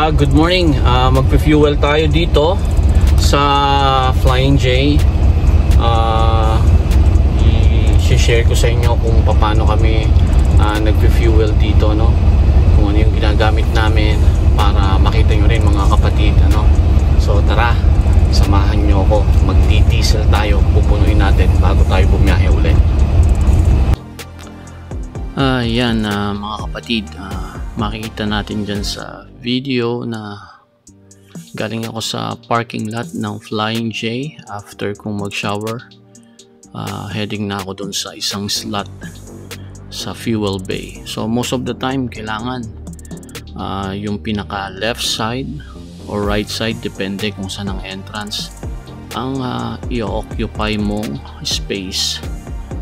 Good morning. Magpe-fuel tayo dito sa Flying J. I-share ko sa inyo kung paano kami nagpe-fuel dito, no? Kung ano yung ginagamit namin para makita nyo rin, mga kapatid, ano? So tara, samahan nyo ako. Magdi-diesel tayo, pupunuin natin bago tayo bumiyahe ulit. Yan mga kapatid, makikita natin dyan sa video na galing ako sa parking lot ng Flying J after kong mag-shower. Heading na ako dun sa isang slot sa fuel bay. So most of the time kailangan yung pinaka left side or right side, depende kung saan ang entrance, ang i-occupy mong space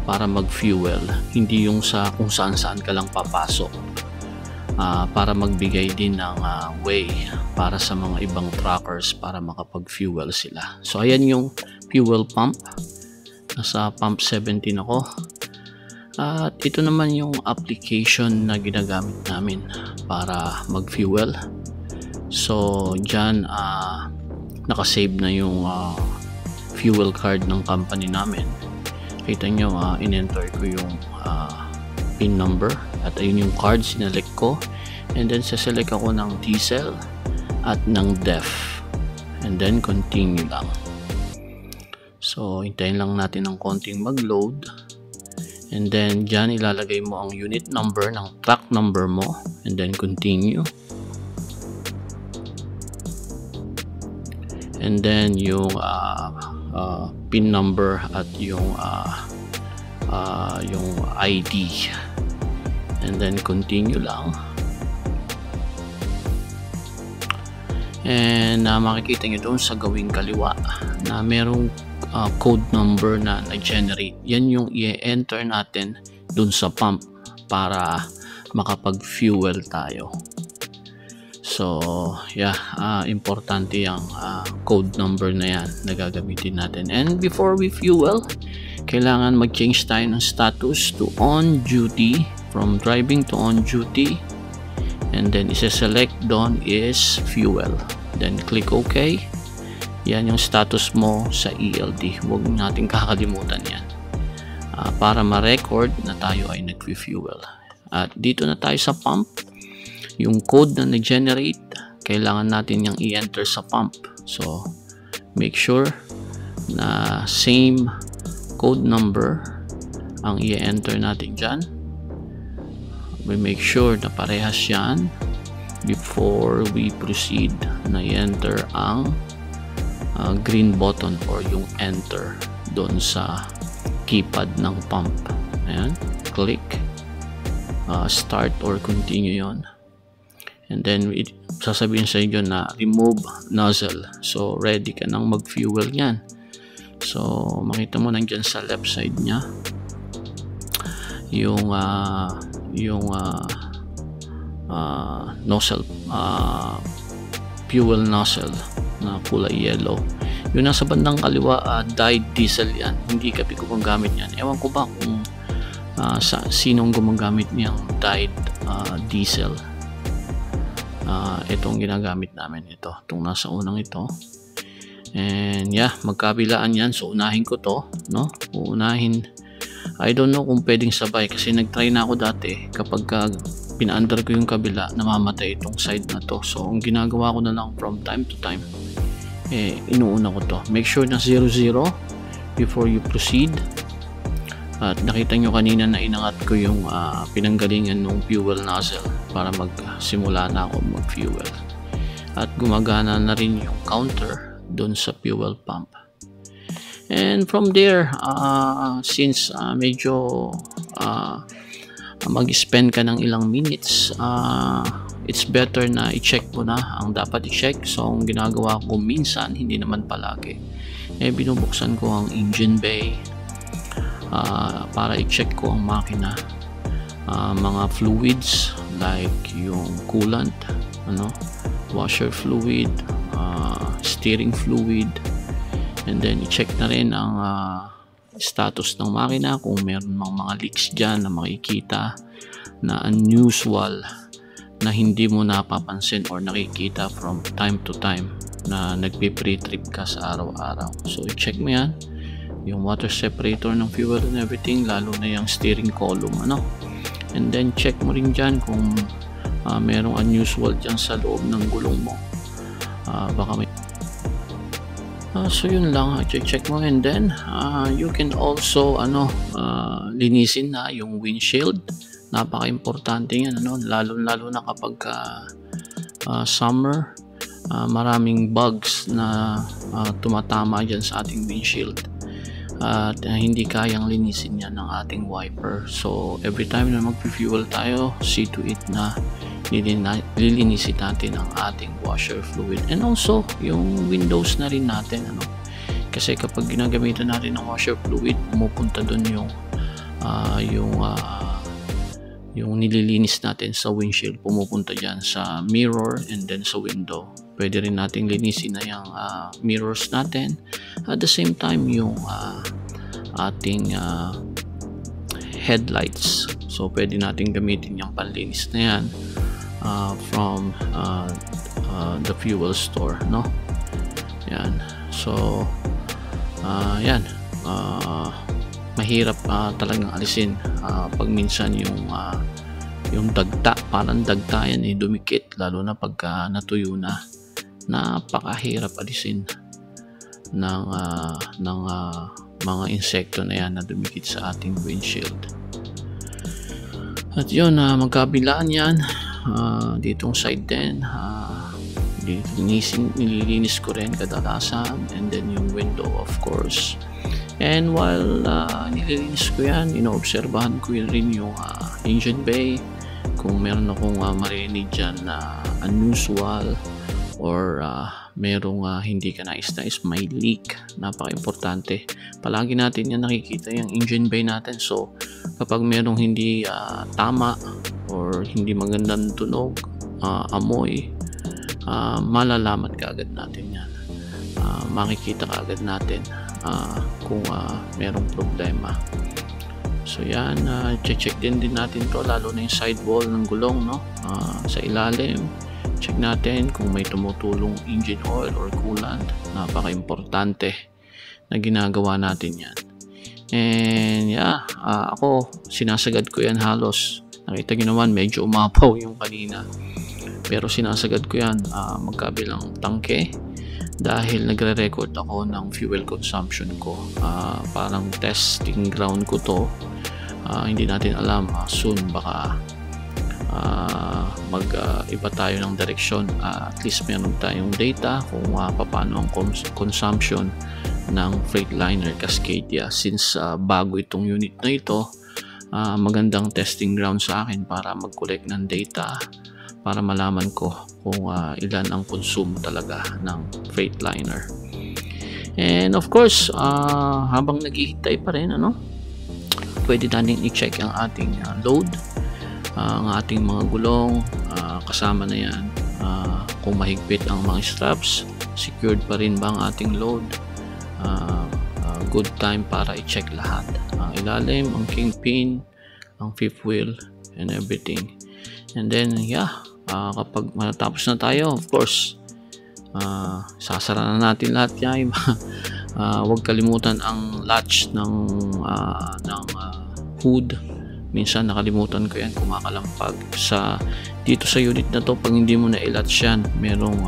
para mag-fuel, hindi yung sa kung saan ka lang papasok, para magbigay din ng way para sa mga ibang truckers para makapag-fuel sila. So ayan yung fuel pump, nasa pump 17 ako, at ito naman yung application na ginagamit namin para mag-fuel. So dyan nakasave na yung fuel card ng company namin. Kita nyo, in-enter ko yung PIN number at ayun yung card, sinelect ko, and then saselect ako ng diesel at ng DEF, and then continue lang. So hintayin lang natin ng konting mag-load, and then dyan ilalagay mo ang unit number ng truck number mo, and then continue, and then yung PIN number at yung ID, and then continue lang. And makikita nyo doon sa gawing kaliwa na merong code number na na-generate. Yan yung i-enter natin doon sa pump para makapag-fuel tayo. So yeah, importante yung code number na yan na gagamitin natin. And before we fuel, kailangan mag-change tayo ng status to on duty, from driving to on duty, and then isa-select doon is fuel, then click OK. Yan yung status mo sa ELD, huwag natin kakalimutan yan, para ma-record na tayo ay nag-fuel. At dito na tayo sa pump. Yung code na nag-generate, kailangan natin yung i-enter sa pump. So make sure na same code number ang i-enter natin dyan. We make sure na parehas yan before we proceed na i-enter ang green button or yung enter doon sa keypad ng pump. Ayan, click start or continue yon. And then sasabihin sa inyo na remove nozzle. So ready ka nang mag-fuel yan. So makita mo nandyan sa left side nya yung nozzle, fuel nozzle na kulay yellow. Yung nasa bandang kaliwa, dyed diesel yan. Hindi kami gumagamit yan. Ewan ko ba kung sinong gumagamit niyang dyed diesel. Itong ginagamit namin, itong nasa unang ito. And yeah, magkabilaan yan. So unahin ko to, no? Uunahin. I don't know kung pwedeng sabay kasi nagtry na ako dati. Kapag pina-under ko yung kabila, namamatay itong side na to. So ang ginagawa ko na lang from time to time, inuuna ko to. Make sure na 00 before you proceed. At nakita nyo kanina na inangat ko yung pinanggalingan ng fuel nozzle para magsimula na ako mag-fuel. At gumagana na rin yung counter doon sa fuel pump. And from there, since medyo mag-spend ka ng ilang minutes, it's better na i-check mo na ang dapat i-check. So ang ginagawa ko minsan, hindi naman palagi, binubuksan ko ang engine bay para i-check ko ang makina, mga fluids like yung coolant, washer fluid, steering fluid, and then i-check na rin ang status ng makina kung meron mga leaks dyan na makikita na unusual na hindi mo napapansin or nakikita from time to time na nagpi-pre-trip ka sa araw-araw. So i-check mo yan, yung water separator ng fuel and everything, lalo na yung steering column, ano. And then check mo rin dyan kung merong unusual dyan sa loob ng gulong mo. Baka may so yun lang, check mo. And then you can also linisin na yung windshield. Napaka-importante yan, lalo na kapag summer, maraming bugs na tumatama dyan sa ating windshield at hindi kayang linisin yan ng ating wiper. So every time na mag-fuel tayo, see to it na lilinisin natin ang ating washer fluid, and also yung windows na rin natin, kasi kapag ginagamitan natin ng washer fluid, pumupunta dun yung nililinis natin sa windshield, pumupunta dyan sa mirror and then sa window. Pwede rin natin linisin na yung mirrors natin, at the same time yung ating headlights. So pwede natin gamitin yung panlinis na yan from the fuel store, yan. So yan, mahirap talagang alisin pag minsan yung dagta, parang dagta yan, dumikit, lalo na pagka natuyo na. Napakahirap alisin ng mga insekto na yan na dumikit sa ating windshield. At yun, magkabilaan yan. Ditong side din, nililinis ko rin kadalasan, and then yung window, of course. And while nililinis ko yan, inoobserbahan ko rin yung engine bay, kung meron akong marinig dyan na unusual or merong hindi ka nais-nais, may leak. Napaka-importante, palagi natin yan nakikita, yung engine bay natin. So kapag merong hindi tama or hindi magandang tunog, amoy, malalaman kaagad natin yan, makikita kaagad natin kung merong problema. So yan, check din natin to, lalo na yung sidewall ng gulong, sa ilalim. Check natin kung may tumutulong engine oil or coolant. Napaka-importante na ginagawa natin yan. And yeah, ako sinasagad ko yan halos. Nakita nyo naman, medyo umapaw yung kanina, pero sinasagad ko yan magkabilang tangke, dahil nagre-record ako ng fuel consumption ko. Parang testing ground ko to. Hindi natin alam, soon baka mag-iba tayo ng direksyon. At least meron tayong data kung paano ang consumption ng Freightliner Cascadia. Since bago itong unit na ito, magandang testing ground sa akin para mag-collect ng data, para malaman ko kung ilan ang consume talaga ng Freightliner. And of course, habang naghihintay pa rin, pwede natin i-check ang ating load, ang ating mga gulong, kasama na yan kung mahigpit ang mga straps, secured pa rin ba ang ating load. Good time para i-check lahat, ang ilalim, ang kingpin, ang fifth wheel, and everything. And then yeah, kapag matapos na tayo, of course, sasara na natin lahat yan. Huwag kalimutan ang latch ng hood. Minsan nakalimutan ko yan, kumakalampag dito sa unit na to. Pag hindi mo na i-latch yan, merong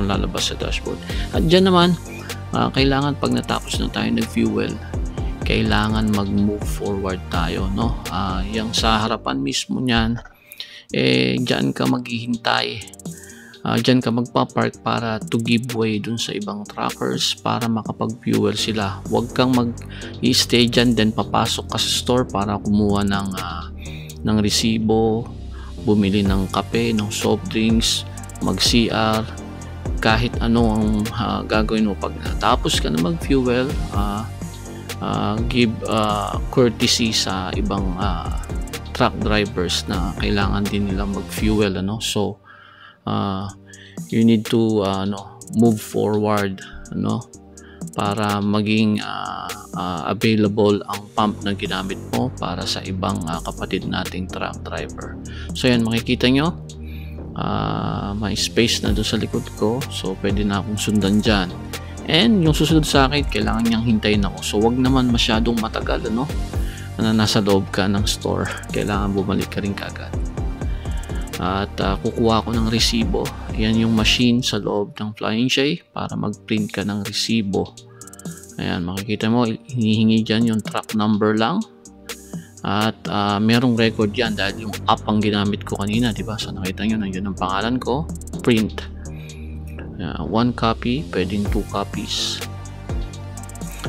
lalabas sa dashboard. At dyan naman, kailangan pag natapos na tayo nag-fuel, kailangan mag-move forward tayo, yung sa harapan mismo niyan, dyan ka maghihintay, dyan ka magpapark para to give way dun sa ibang truckers para makapag-fuel sila. Huwag kang mag-i-stay dyan then papasok ka sa store para kumuha ng resibo, bumili ng kape, ng soft drinks, mag-CR, kahit ano ang gagawin mo. Pag natapos ka na mag-fuel, give courtesy sa ibang truck drivers na kailangan din nila mag-fuel, so you need to move forward, para maging available ang pump na ginamit mo para sa ibang kapatid nating truck driver. So yan, makikita nyo may space na doon sa likod ko, so pwede na akong sundan dyan. And yung susunod sa akin, kailangan niyang hintayin ako, so wag naman masyadong matagal, ano, na nasa loob ka ng store, kailangan bumalik ka rin kagad. At kukuha ko ng resibo. Yan yung machine sa loob ng Flying J para mag-print ka ng resibo. Ayan, makikita mo, hinihingi dyan yung truck number lang. At merong record yan dahil yung app ang ginamit ko kanina, diba? So nakita nyo, nandiyan ang pangalan ko, print. 1 copy, pwedeng 2 copies.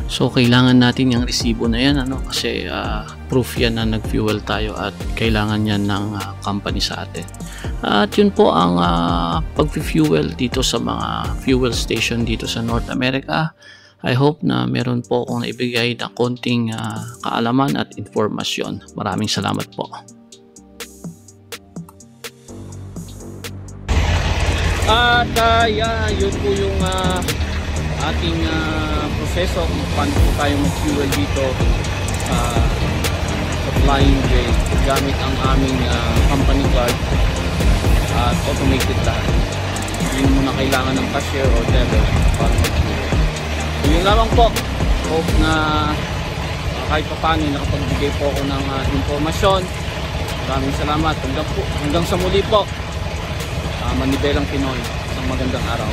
So kailangan natin yung resibo na yan, ano, kasi proof yan na nag-fuel tayo at kailangan yan ng company sa atin. At yun po ang pag-fuel dito sa mga fuel station dito sa North America. I hope na meron po akong naibigay na konting kaalaman at informasyon. Maraming salamat po. At yun po yung ating proseso kung paano po tayo mag-fuel dito sa Flying J gamit ang aming company card at automated lahat. Hindi mo na kailangan ng cashier or teller para mag-fuel. So yun lamang po. Hope na kahit pa paano nakapagbigay po ako ng informasyon. Maraming salamat. Hanggang sa muli po. Manibelang Pinoy. Isang magandang araw.